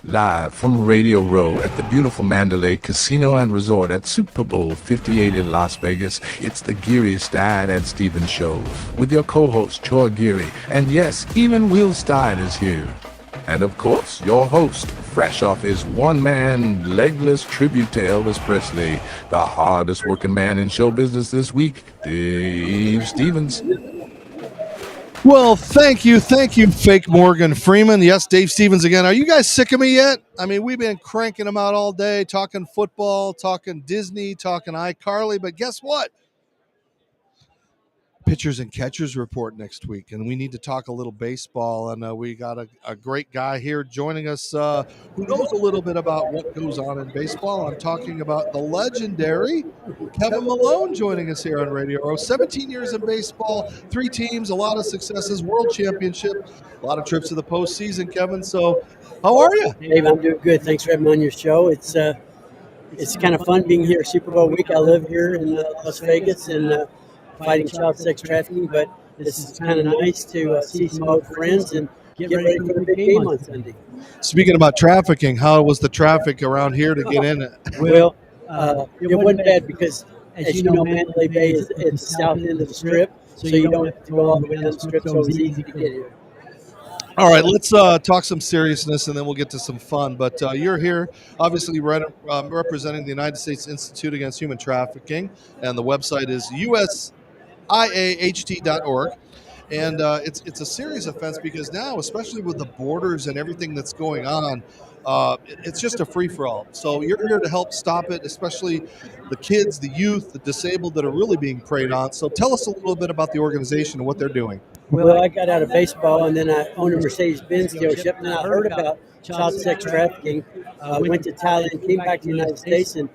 Live from Radio Row at the beautiful Mandalay Casino and Resort at Super Bowl 58 in Las Vegas, it's the Geary, Stein, and Steven Show with your co-host, Troy Geary. And yes, even Will Stein is here. And of course, your host, fresh off his one-man, legless tribute to Elvis Presley, the hardest working man in show business this week, Dave Stevens. Well, thank you, fake Morgan Freeman. Yes, Dave Stevens again. Are you guys sick of me yet? I mean, we've been cranking them out all day, talking football, talking Disney, talking iCarly, but guess what? Pitchers and catchers report next week, and we need to talk a little baseball, and we got a great guy here joining us who knows a little bit about what goes on in baseball. I'm talking about the legendary Kevin Malone joining us here on Radio Row. 17 years in baseball, 3 teams, a lot of successes, world championship, a lot of trips to the postseason, Kevin. So how are you? Dave, I'm doing good. Thanks for having me on your show. It's kind of fun being here Super Bowl week. I live here in Las Vegas and fighting child sex trafficking, but this is kind of nice to see some old friends and get ready for the big game on Sunday. Speaking about trafficking, how was the traffic around here to get in? Well, it wasn't bad because, as you know, Mandalay Bay is at the south end of the Strip, so you don't have to go all the way down the Strip, so it's easy to get here. All right, let's talk some seriousness, and then we'll get to some fun. But you're here, obviously, representing the United States Institute Against Human Trafficking, and the website is USIAHT.org. And it's a serious offense because now, especially with the borders and everything that's going on, it's just a free-for-all. So you're here to help stop it, especially the kids, the youth, the disabled that are really being preyed on. So tell us a little bit about the organization and what they're doing. Well, I got out of baseball, and then I owned a Mercedes-Benz dealership, and then I heard about child sex trafficking, went to Thailand, came back to the United States, and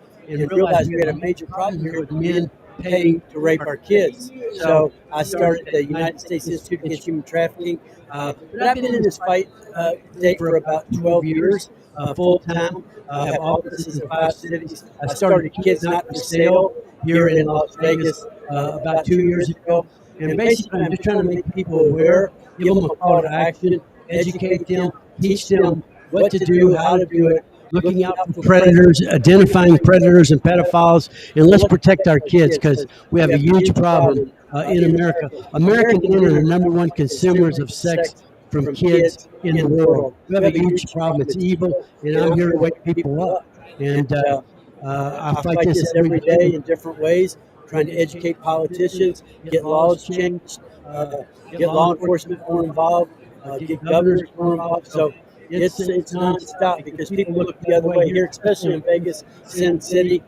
realized we had a major problem here with men paying to rape our kids. So I started the United States Institute Against Human Trafficking. But I've been in this fight for about 12 years, full-time. I have offices in 5 cities. I started Kids Not for Sale here in Las Vegas about 2 years ago. And basically, I'm just trying to make people aware, give them a call to action, educate them, teach them what to do, how to do it, looking out for predators, identifying predators and pedophiles, and let's protect our kids because we have a huge problem in America. American men are the number 1 consumers of sex from kids in the world. We have a huge problem. It's evil, and I'm here to wake people up. And I fight this every day in different ways, trying to educate politicians, get laws changed, get law enforcement more involved, get governors more involved. So it's nonstop because people look the other way here, especially in Vegas, Sin City.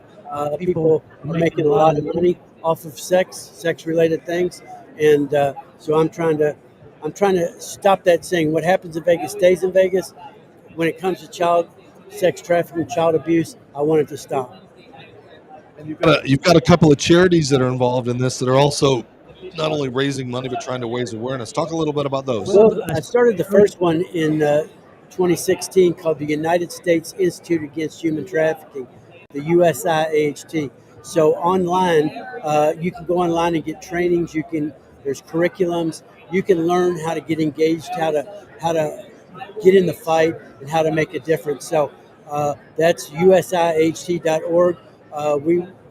People are making a lot of money off of sex-related things, and so I'm trying to stop that saying what happens in Vegas stays in Vegas. When it comes to child sex trafficking, child abuse, I want it to stop. And you've got a couple of charities that are involved in this that are also not only raising money but trying to raise awareness. Talk a little bit about those. Well, I started the first one in 2016 called the United States Institute Against Human Trafficking, the USIAHT. So online, you can go online and get trainings. There's curriculums. You can learn how to get engaged, how to get in the fight, and how to make a difference. So that's USIAHT.org.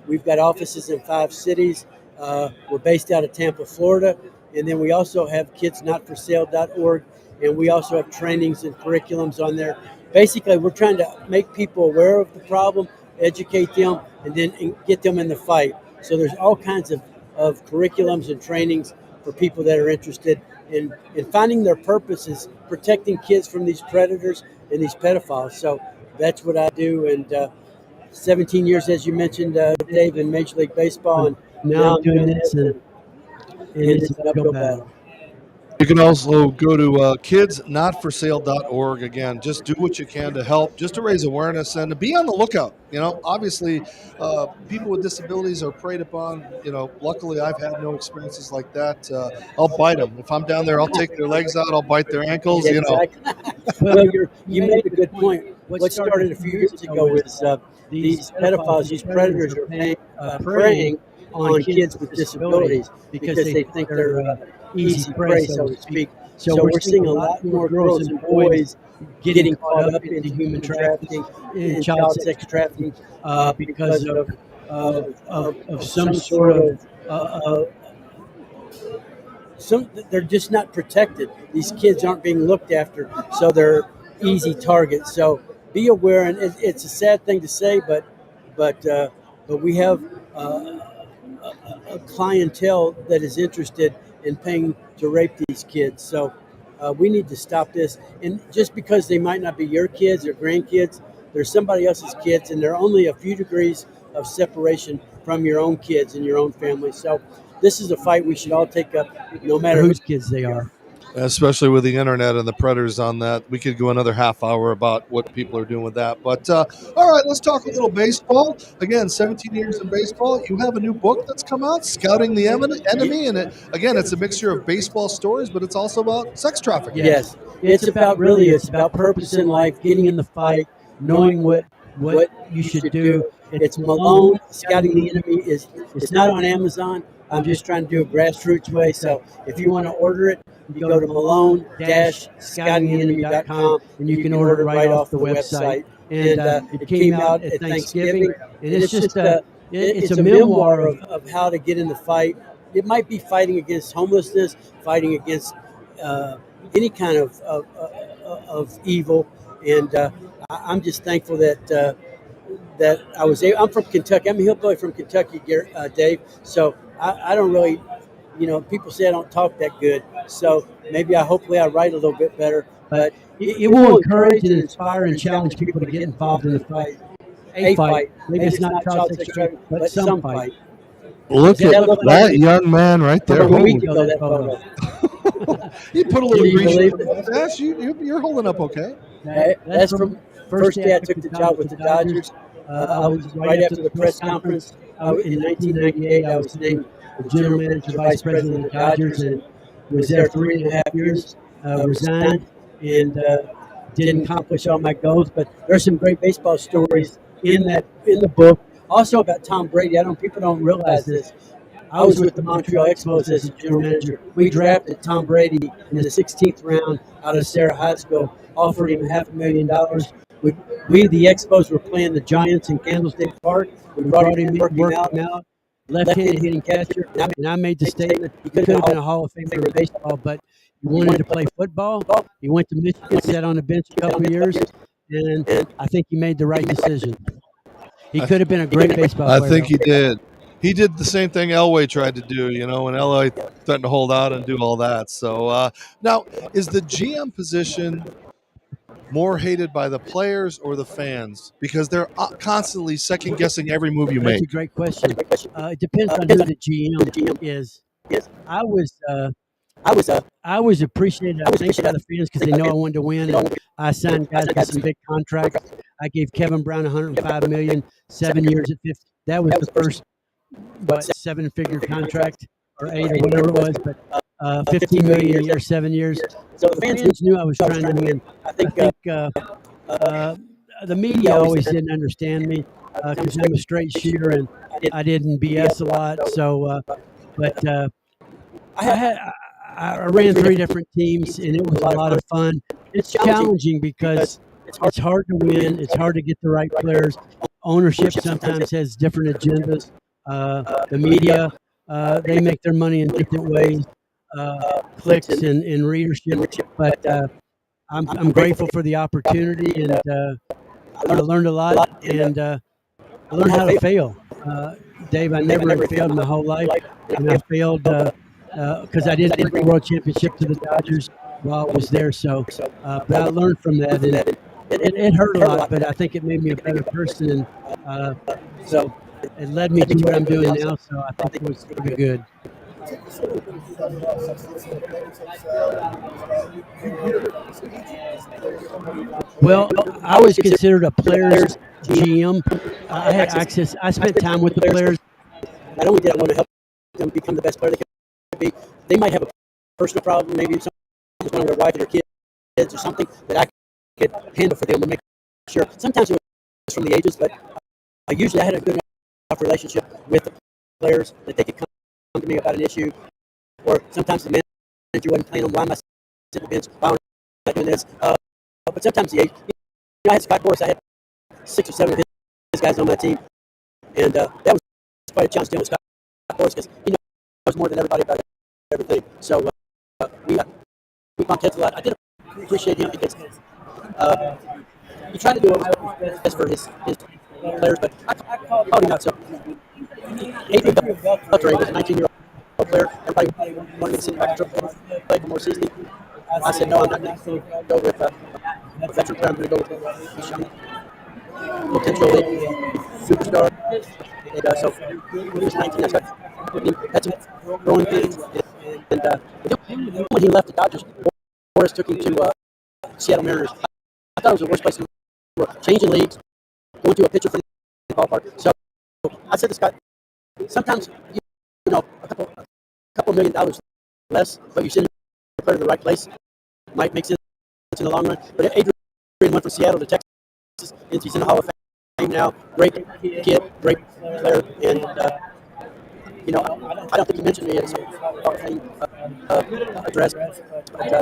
We've got offices in 5 cities. We're based out of Tampa, Florida, and then we also have kidsnotforsale.org, and we also have trainings and curriculums on there. Basically, we're trying to make people aware of the problem, educate them, and then get them in the fight. So there's all kinds of curriculums and trainings for people that are interested in finding their purposes, protecting kids from these predators and these pedophiles. So that's what I do, and 17 years, as you mentioned, Dave, in Major League Baseball, and now I'm doing this, and it's an uphill battle. You can also go to kidsnotforsale.org. Again, just do what you can to help, just to raise awareness and to be on the lookout. You know, obviously, people with disabilities are preyed upon. You know, luckily, I've had no experiences like that. I'll bite them. If I'm down there, I'll take their legs out. I'll bite their ankles, you know. Well, you made a good point. What started a few years ago was these pedophiles, these predators are preying on kids with disabilities because they think they're easy prey, so to speak. So we're seeing a lot more girls and boys getting caught up into human trafficking, in child sex trafficking, because of some sort of they're just not protected. These kids aren't being looked after, so they're easy targets. So be aware, and it's a sad thing to say, but we have a clientele that is interested in paying to rape these kids. So we need to stop this. And just because they might not be your kids or grandkids, they're somebody else's kids, and they're only a few degrees of separation from your own kids and your own family. So this is a fight we should all take up, no matter whose kids they are. Especially with the internet and the predators on that. We could go another half hour about what people are doing with that. But all right, let's talk a little baseball. Again, 17 years in baseball. You have a new book that's come out, Scouting the Enemy. And it's a mixture of baseball stories, but it's also about sex trafficking. Yes, it's about purpose in life, getting in the fight, knowing what you should do. It's Malone, Scouting the Enemy. It's not on Amazon. I'm just trying to do a grassroots way. So if you want to order it, you go to malone-scoutingtheenemy.com, and you can order it right off the website. And it came out at Thanksgiving, and it's just it's a memoir of how to get in the fight. It might be fighting against homelessness, fighting against any kind of evil, and I'm just thankful that I was able. I'm from Kentucky. I'm a hillbilly from Kentucky, Dave. So I don't really, people say I don't talk that good. So maybe hopefully I write a little bit better. But it will encourage and inspire and challenge people to get involved in the fight. A fight. Maybe it's not child sex trafficking, but some fight. Look at that young man right there. From a week ago, that photo. You put a little grease on the mustache. You're holding up okay. That's from first day I took the job with the Dodgers. I was right after the press conference in 1998. I was named the general manager, vice president of the Dodgers, and was there 3.5 years. Resigned and didn't accomplish all my goals. But there's some great baseball stories in the book. Also about Tom Brady. People don't realize this. I was with the Montreal Expos as a general manager. We drafted Tom Brady in the 16th round out of Sarah High School, offered him $500,000. We the Expos were playing the Giants in Candlestick Park. We brought him in, worked him out, left-handed hitting catcher, and I made the statement he could have been a Hall of Famer in baseball, but he wanted to play football. He went to Michigan, sat on the bench a couple of years, and I think he made the right decision. He could have been a great baseball player. I think he did. He did the same thing Elway tried to do, when Elway threatened to hold out and do all that. So now, is the GM position more hated by the players or the fans? Because they're constantly second-guessing every move you make. That's a great question. It depends on who the GM is. I was appreciated, I think, by the fans because they know I wanted to win. And I signed guys with some big contracts. I gave Kevin Brown $105 million, 7 years at 50. That was the first, seven-figure contract or 8 or whatever it was, but $15 million a year, 7 years. So the fans knew I was trying to win. I think the media always didn't understand me because I'm a straight shooter and I didn't BS a lot. So, but I ran 3 different teams and it was a lot of fun. It's challenging because it's hard to win. It's hard to get the right players. Ownership sometimes has different agendas. The media, they make their money in different ways. Clicks and readership, but I'm grateful for the opportunity, and I learned a lot, and I learned how to fail. Dave, I never had failed my whole life, and I failed because I didn't bring the World Championship to the Dodgers while I was there. So, but I learned from that, and it hurt a lot, but I think it made me a better person, and so it led me to what I'm doing now. So I think it was pretty good. Well, I was considered a player's GM. I had access. I spent time with the players. Not only did I want to help them become the best player they could be, they might have a personal problem, maybe someone's one of their wife or their kids or something that I could handle for them and make sure. Sometimes it was from the agents, but usually I had a good enough relationship with the players that they could come to me about an issue, or sometimes the manager wasn't playing them. Why am I sit in the bench, I'm not doing this. But sometimes, yeah, I had Scott Boris. I had 6 or 7 of his guys on my team, and that was quite a challenge dealing with Scott Boris because he knows more than everybody about everything. So we bumped heads a lot. I did appreciate him because he tried to do what was best for his players, but I called him out. So Adrian Beltre was a 19-year-old player. Everybody wanted me to send him back to Triple A, play for more season. I said, no, I'm not going to go with a veteran player. I'm going to go with Keyshawn, potentially superstar. And so when he was 19, I started putting him, had some growing pains. And when he left the Dodgers, Boris took him to Seattle Mariners. I thought it was the worst place in the world. Changing leagues, going to a pitcher-friendly ballpark. So I said to Scott, sometimes, you know, a couple $1 million less, but you send a player to the right place, might make sense in the long run. But Adrian went from Seattle to Texas, and he's in the Hall of Fame now. Great kid, great player, and you know, I don't think he mentioned me at his Hall of Fame address, but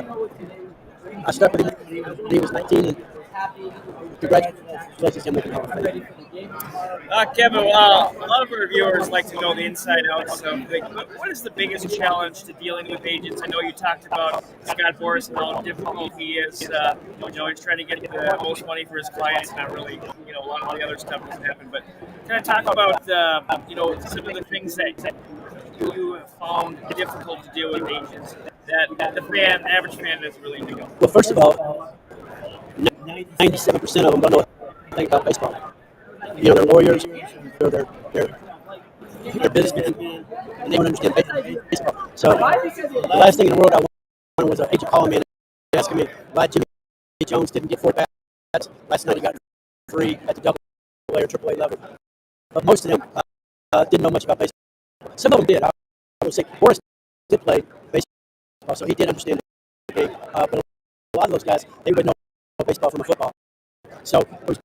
I stuck with him when he was 19, and congratulations to him making the Hall of Fame. Kevin, a lot of our viewers like to know the inside outs of what is the biggest challenge to dealing with agents? I know you talked about Scott Boras and how difficult he is. You know, he's trying to get the most money for his clients. Not really, you know, a lot of the other stuff doesn't happen. But kind of talk about, you know, some of the things that you have found difficult to deal with agents that the average fan doesn't really know. Well, first of all, 97% of them don't know anything about baseball. You know, they're lawyers, they're businessmen, and they don't understand baseball. So the last thing in the world I wanted was an agent calling me and asking me why Jimmy Jones didn't get 4 bats. Last night he got 3 at the double A or triple A level. But most of them didn't know much about baseball. Some of them did. I would say Boris did play baseball, so he did understand the game. But a lot of those guys, they would know baseball from a football. So it was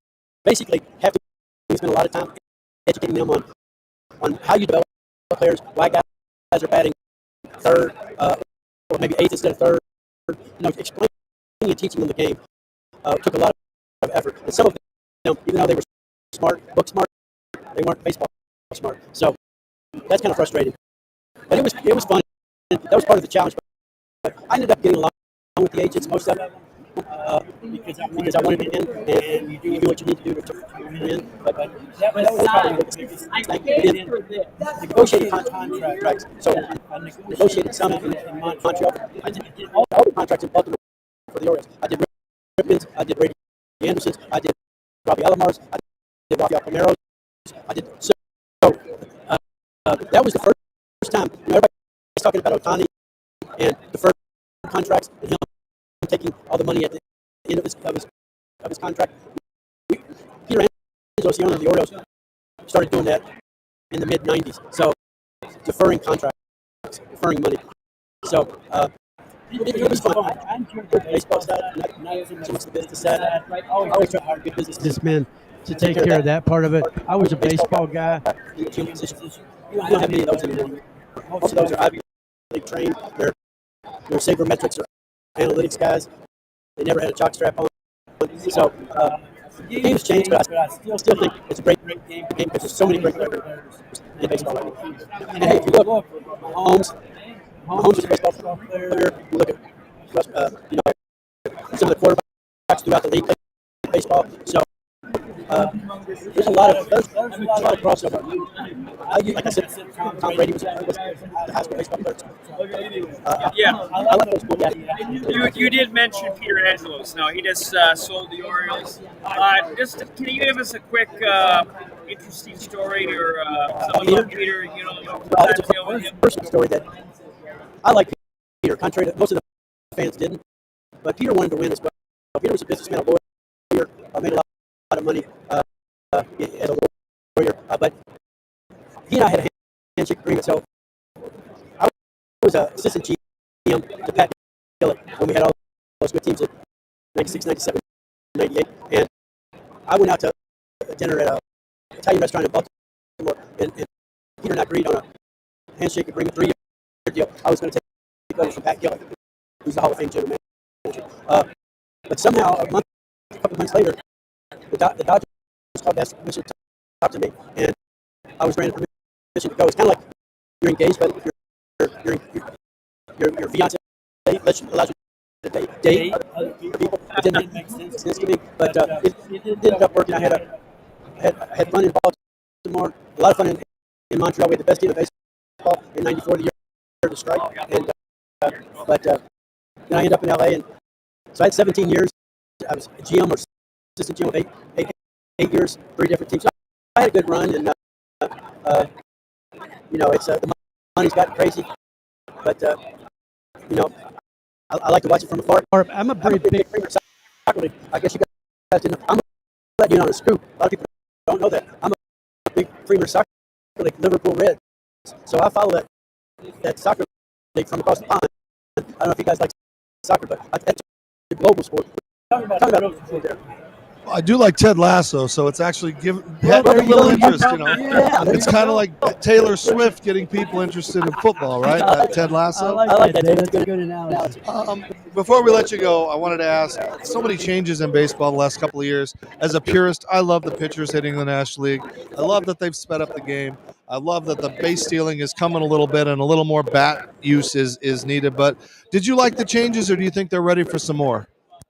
basically have to spend a lot of time educating them on how you develop players, why guys are batting third or maybe eighth instead of third. You know, explaining and teaching them the game took a lot of effort. And some of them, even though they were smart, book smart, they weren't baseball smart. So that's kind of frustrating. But it was fun. That was part of the challenge. But I ended up getting along with the agents most of them. Because I wanted to win, and you do what you need to do to win. But that was probably the biggest thing. Negotiated contracts. So I negotiated some in Montreal. I did all the contracts in Baltimore for the Orioles. I did Ripkins, I did Brady Andersons, I did Robbie Alomars, I did Rafael Camaros. I did so. That was the first time. You know, everybody's talking about Ohtani and deferred contracts and him taking all the money at the end of his contract. Peter Angelos, the owner of the Orioles, started doing that in the mid-'90s. So deferring contracts, deferring money. So it was fun. I enjoyed the baseball side, not so much the business side. I always try to hire good businessmen to take care of that part of it. I was a baseball guy. You don't have many of those anymore. Most of those are Ivy League trained. They're sabermetrics or analytics guys. They never had a jock strap on. So the game's changed, but I still think it's a great game because there's so many great players in baseball right now. And hey, if you look, Mahomes is a baseball player. You look at you know, some of the quarterbacks throughout the league play baseball. So there's a lot of crossover. Like I said, Tom Brady was a high school baseball player. I like those cool guys. You did mention Peter Angelos. Now he just sold the Orioles. Can you give us a quick, interesting story or something about Peter? You know, it's a personal story that I like Peter, contrary to most of the fans didn't. But Peter wanted to win as well. Peter was a businessman, a lawyer, made a lot of money as a lawyer. But he and I had a handshake agreement. So I was an assistant GM to Pat Gillett when we had all those good teams in 96, 97, 98. And I went out to dinner at an Italian restaurant in Baltimore, and Peter and I agreed on a handshake agreement, 3-year deal. I was going to take over from Pat Gillett, who's the Hall of Fame general manager. But somehow, a couple months later, the Dodgers called to ask permission to talk to me, and I was granted permission to go. It's kind of like you're engaged, but your fiance allows you to date other people. It didn't make sense to me, but it ended up working. I had fun in Baltimore, a lot of fun in Montreal. We had the best team of baseball in '94, the year of the strike, and but then I ended up in LA, and so I had 17 years. I was a GM or assistant GM of eight years, 3 different teams. So I had a good run, and it's the money's gotten crazy, but I like to watch it from afar. I'm a pretty big soccer league. I guess you guys didn't know. I'm letting you on a scoop. A lot of people don't know that. I'm a big Freeman soccer league, Liverpool Reds. So I follow that soccer league from across the pond. I don't know if you guys like soccer, but that's a global sport. Talking about there. I do like Ted Lasso, so it's actually had a little interest, Yeah, It's kind of like Taylor Swift getting people interested in football, right? That Ted Lasso. I like that. That's a good analogy. Before we let you go, I wanted to ask, so many changes in baseball the last couple of years. As a purist, I love the pitchers hitting the National League. I love that they've sped up the game. I love that the base stealing is coming a little bit and a little more bat use is needed. But did you like the changes, or do you think they're ready for some more?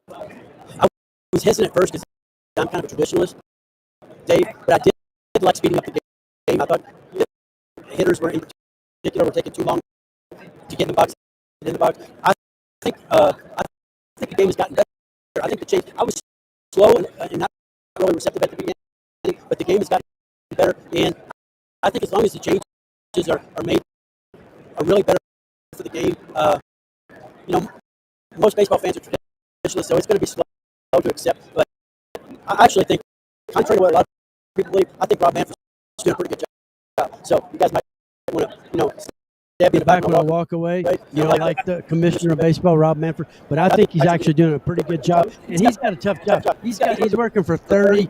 I was hesitant at first because I'm kind of a traditionalist, Dave, but I did like speeding up the game. I thought the hitters were in particular were taking too long to get in the box. I think the game has gotten better. I think the change. I was slow and not really receptive at the beginning, but the game has gotten better. And I think as long as the changes are made are really better for the game, most baseball fans are traditionalists, so it's going to be slow to accept. But I actually think, contrary to what a lot of people believe, I think Rob Manfred's doing a pretty good job. So you guys might want to, stab me in the back when I walk away. Like the commissioner of baseball, Rob Manfred. But I think he's actually doing a pretty good job, and he's got a tough job. He's working for 30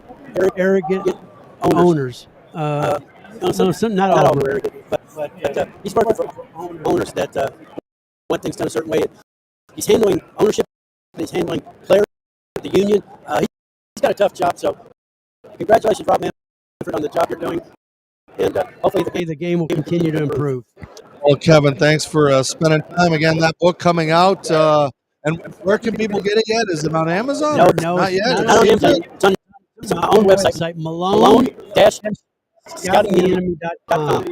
arrogant owners. Not all are arrogant, but he's working for owners that want things done a certain way. He's handling ownership. He's handling players, the union. He's got a tough job, so congratulations, Rob Manfred, on the job you're doing, and hopefully the game will continue to improve. Well, Kevin, thanks for spending time. Again, that book coming out, and where can people get it yet? Is it on Amazon? No, not yet. Not on Amazon. It's on my own website, Malone-scoutingtheenemy.com.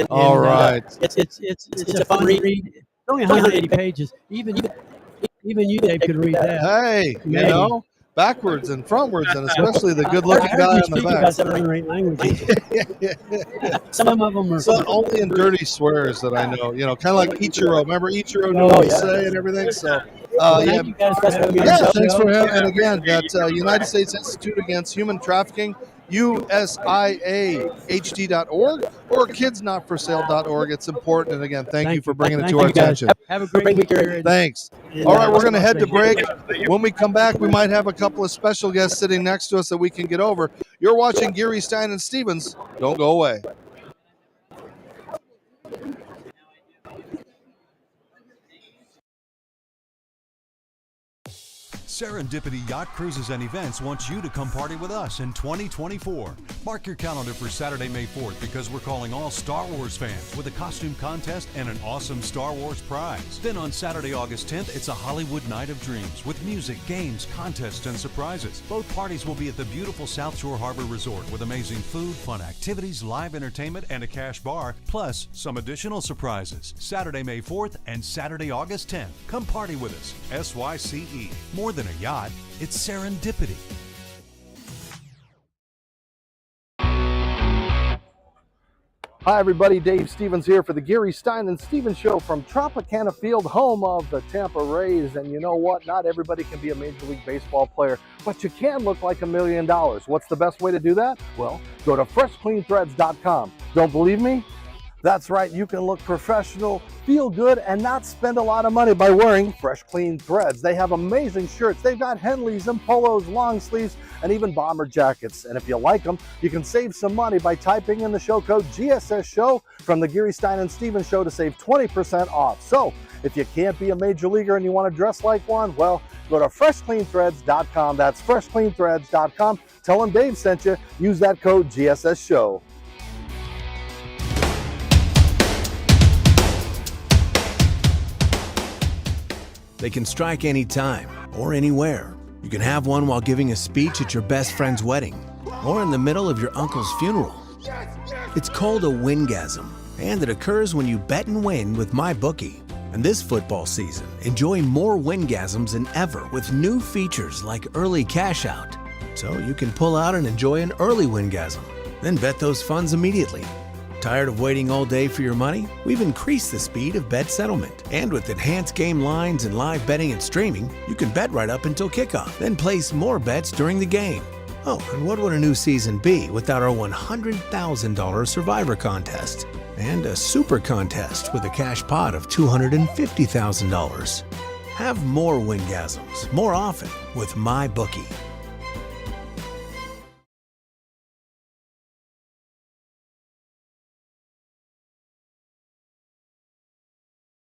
All right. It's a fun read. It's only 180 pages. Even you, Dave, could read that. Hey, backwards and frontwards, and especially the good-looking guy in the back. About 7 or 8 languages. Some of them are only in dirty swears that I know. Kind of like Ichiro. Remember Ichiro knew what to say and everything. So, thank you guys for having me on the show. Thanks for having. And again, that United States Institute Against Human Trafficking, USIAHD.org or kidsnotforsale.org. It's important. And again, thank you for bringing it to our attention. Have a great week. Thanks. All right, we're going to head to break. When we come back, we might have a couple of special guests sitting next to us that we can get over. You're watching Geary, Stein, and Stevens. Don't go away. Serendipity Yacht Cruises and Events wants you to come party with us in 2024. Mark your calendar for Saturday, May 4th, because we're calling all Star Wars fans with a costume contest and an awesome Star Wars prize. Then on Saturday, August 10th, it's a Hollywood Night of Dreams with music, games, contests, and surprises. Both parties will be at the beautiful South Shore Harbor Resort with amazing food, fun activities, live entertainment, and a cash bar, plus some additional surprises. Saturday, May 4th and Saturday, August 10th. Come party with us. SYCE. More than a yacht, it's serendipity. Hi everybody, Dave Stevens here for the Geary, Stein, and Stevens Show from Tropicana Field, home of the Tampa Rays. And you know what? Not everybody can be a Major League Baseball player, but you can look like $1 million. What's the best way to do that? Well, go to freshcleanthreads.com. Don't believe me? That's right, you can look professional, feel good, and not spend a lot of money by wearing Fresh Clean Threads. They have amazing shirts. They've got Henleys and polos, long sleeves, and even bomber jackets. And if you like them, you can save some money by typing in the show code GSS Show from the Geary, Stein, and Stevens Show to save 20% off. So if you can't be a major leaguer and you want to dress like one, well, go to freshcleanthreads.com. That's freshcleanthreads.com. Tell them Dave sent you. Use that code GSS Show. They can strike anytime or anywhere. You can have one while giving a speech at your best friend's wedding or in the middle of your uncle's funeral. It's called a wingasm, and it occurs when you bet and win with MyBookie. And this football season, enjoy more wingasms than ever with new features like early cash out. So you can pull out and enjoy an early wingasm, then bet those funds immediately. Tired of waiting all day for your money? We've increased the speed of bet settlement. And with enhanced game lines and live betting and streaming, you can bet right up until kickoff, then place more bets during the game. Oh, and what would a new season be without our $100,000 Survivor contest? And a super contest with a cash pot of $250,000. Have more wingasms more often with MyBookie.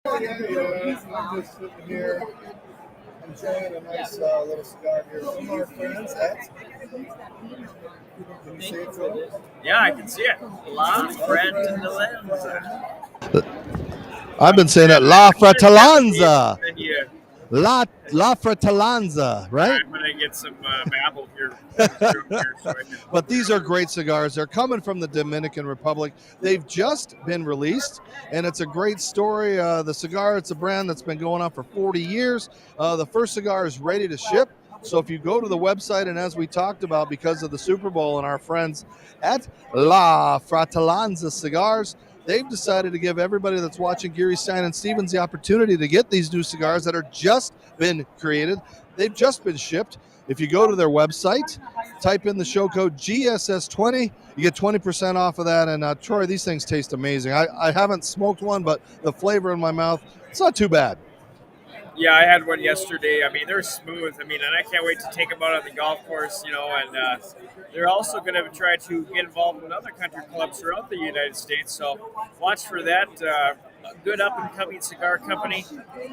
I'm just sitting here enjoying a nice little cigar here from our friends at. Can you see it, Phil? Yeah, I can see it. La Fratellanza. I've been saying it, La Fratellanza. Then you, La Fratellanza, right? I'm gonna get some babble here. But these are great cigars. They're coming from the Dominican Republic. They've just been released, and it's a great story. The cigar, it's a brand that's been going on for 40 years. The first cigar is ready to ship. So if you go to the website, and as we talked about, because of the Super Bowl and our friends at La Fratellanza Cigars, they've decided to give everybody that's watching Geary, Stein, and Stevens the opportunity to get these new cigars that are just been created. They've just been shipped. If you go to their website, type in the show code GSS20, you get 20% off of that. And Troy, these things taste amazing. I haven't smoked one, but the flavor in my mouth, it's not too bad. Yeah, I had one yesterday. I mean, they're smooth. I mean, and I can't wait to take them out on the golf course, you know, and they're also going to try to get involved with other country clubs throughout the United States. So watch for that. A good up-and-coming cigar company,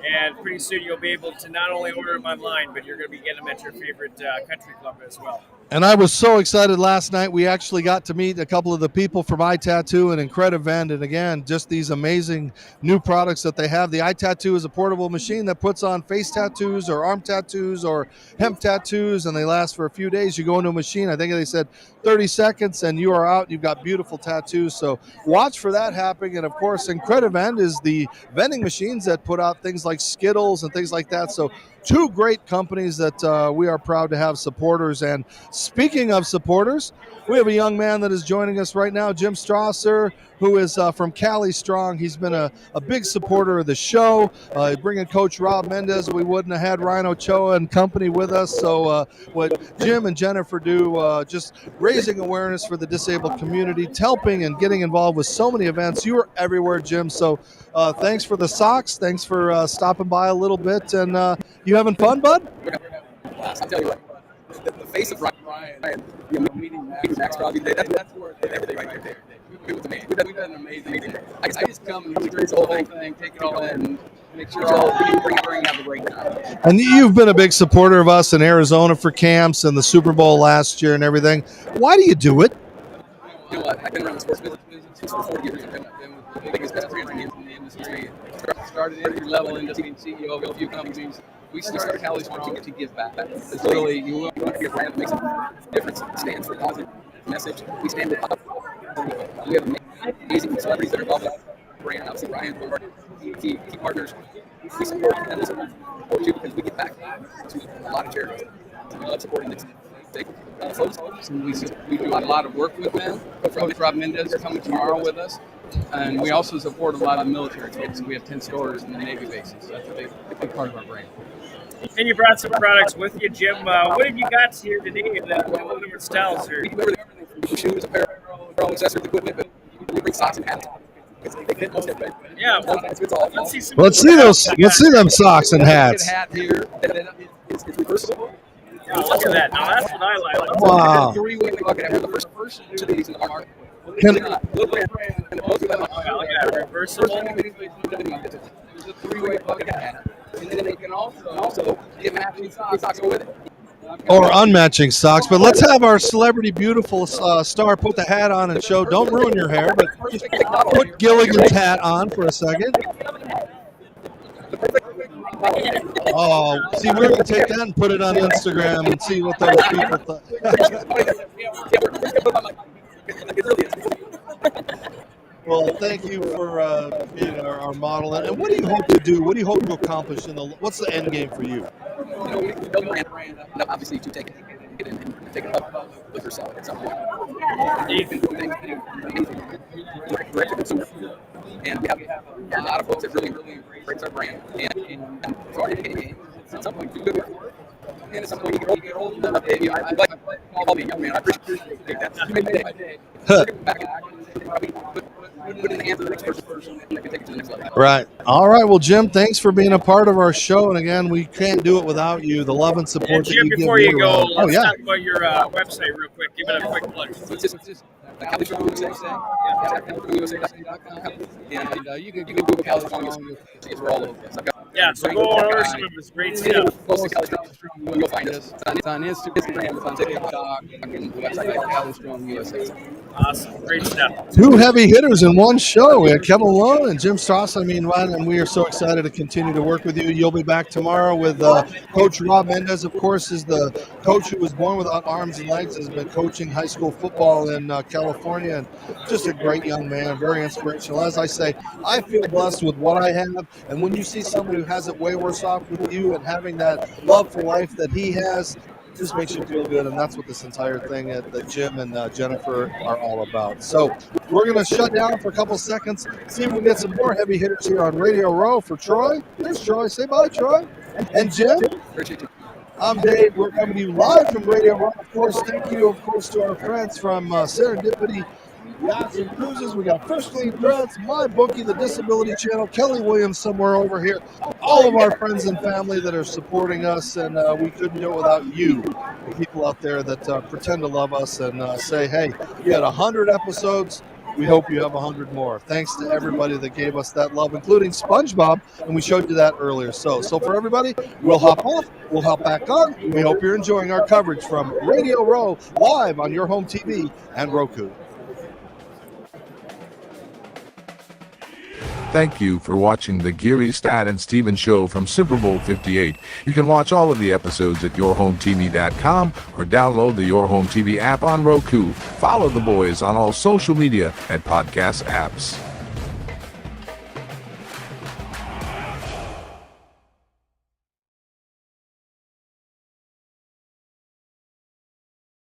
and pretty soon you'll be able to not only order them online, but you're going to be getting them at your favorite country club as well. And I was so excited last night. We actually got to meet a couple of the people from iTattoo and Incredivend. And again, just these amazing new products that they have. The iTattoo is a portable machine that puts on face tattoos or arm tattoos or hemp tattoos, and they last for a few days. You go into a machine, I think they said 30 seconds, and you are out. You've got beautiful tattoos. So watch for that happening. And of course, Incredivend is the vending machines that put out things like Skittles and things like that. So two great companies that we are proud to have supporters. And speaking of supporters, we have a young man that is joining us right now, Jim Strasser, who is from Cali Strong. He's been a big supporter of the show, bringing Coach Rob Mendez. We wouldn't have had Ryan Ochoa and company with us. So what Jim and Jennifer do, just raising awareness for the disabled community, helping and getting involved with so many events. You are everywhere, Jim. So thanks for the socks. Thanks for stopping by a little bit. And you having fun, bud? I'll tell you what, the face of Ryan, meeting Max probably that's worth everything right there. It was amazing. We've done an amazing thing. I just come and experience the whole thing, take it all in, and make sure we bring have a great time. And you've been a big supporter of us in Arizona for camps and the Super Bowl last year and everything. Why do you do it? You know what? I've been around the sports business for 40 years. I've been the biggest best friend in the industry. Started entry level into being CEO of a few companies. We started Cali Strong to give back. It's literally, you want to be a brand that makes a difference, stands for a positive message. We stand with positive. We have amazing celebrities that are involved in the brand. Obviously, Ryan's one of our key partners. We support them too because we give back to a lot of charities. We love supporting the folks. And we do a lot of work with them. Coach Rob Mendez is coming tomorrow with us. And we also support a lot of military kids. We have 10 stores in the Navy bases. So that's a big part of our brand. And you brought some products with you, Jim. What have you got here today in the different styles here? We do everything from shoes, apparel, accessories, equipment, but we bring socks and hats. Yeah, well, let's see some. Let's see them socks and hats. Hat here. It's reversible. Yeah, look at that. Now that's what I like. Wow. Three-way bucket. We're the first to these in the market. Can- Yeah, look at that. Reversible. It's a three-way bucket hat. And then they can also get matching socks with it. Or unmatching socks, but let's have our celebrity beautiful star put the hat on and show. Don't ruin your hair, but just put Gilligan's hat on for a second. Oh, see, we're going to take that and put it on Instagram and see what those people thought. Well, thank you for being our model. And what do you hope to do? What do you hope to accomplish? What's the end game for you? We build a brand, obviously, to take it and take it up with yourself at some point. You can do things direct to consumer. And we have a lot of folks that really embrace our brand. And it's already a game. At some point, do good work for it. And at some point, you get old enough, baby. I like all the young man. I appreciate that. You made my day. Back and put it in the hands of the next person and take it to the next level. Right. All right. Well, Jim, thanks for being a part of our show. And again, we can't do it without you. The love and support And that Jim, you give. before you go, Oh, let's yeah. talk about your website real quick. Give it a quick plug. It's just Cali Strong USA. CaliStrongUSA.com. And you can Google Cali Strong USA. We're all over this. Yeah, so go order some of his great stuff. Post Cali Strong, you'll find us. It's on Instagram, it's on TikTok, and the website at Cali Strong USA. Awesome, great stuff. Two heavy hitters in one show. We had Kevin Malone and Jim Strauss. And we are so excited to continue to work with you. You'll be back tomorrow with Coach Rob Mendez, of course, is the coach who was born without arms and legs, has been coaching high school football in California, and just a great young man, very inspirational. As I say, I feel blessed with what I have, and when you see somebody who has it way worse off with you and having that love for life that he has, just makes you feel good, and that's what this entire thing that Jim and Jennifer are all about. So we're going to shut down for a couple seconds, see if we can get some more heavy hitters here on Radio Row. For Troy, there's Troy. Say bye, Troy. And Jim. I'm Dave. We're coming to you live from Radio Row. Of course, thank you, of course, to our friends from Serendipity Yachts and Cruises. We got First Lane Threads, My Bookie, the Disability Channel, Kelly Williams somewhere over here. All of our friends and family that are supporting us, and we couldn't do it without you, the people out there that pretend to love us and say, hey, you had 100 episodes. We hope you have 100 more. Thanks to everybody that gave us that love, including SpongeBob, and we showed you that earlier. So for everybody, we'll hop off, we'll hop back on. We hope you're enjoying our coverage from Radio Row, live on your home TV and Roku. Thank you for watching the Geary, Stein, and Steven Show from Super Bowl 58. You can watch all of the episodes at yourhometv.com or download the Your Home TV app on Roku. Follow the boys on all social media and podcast apps.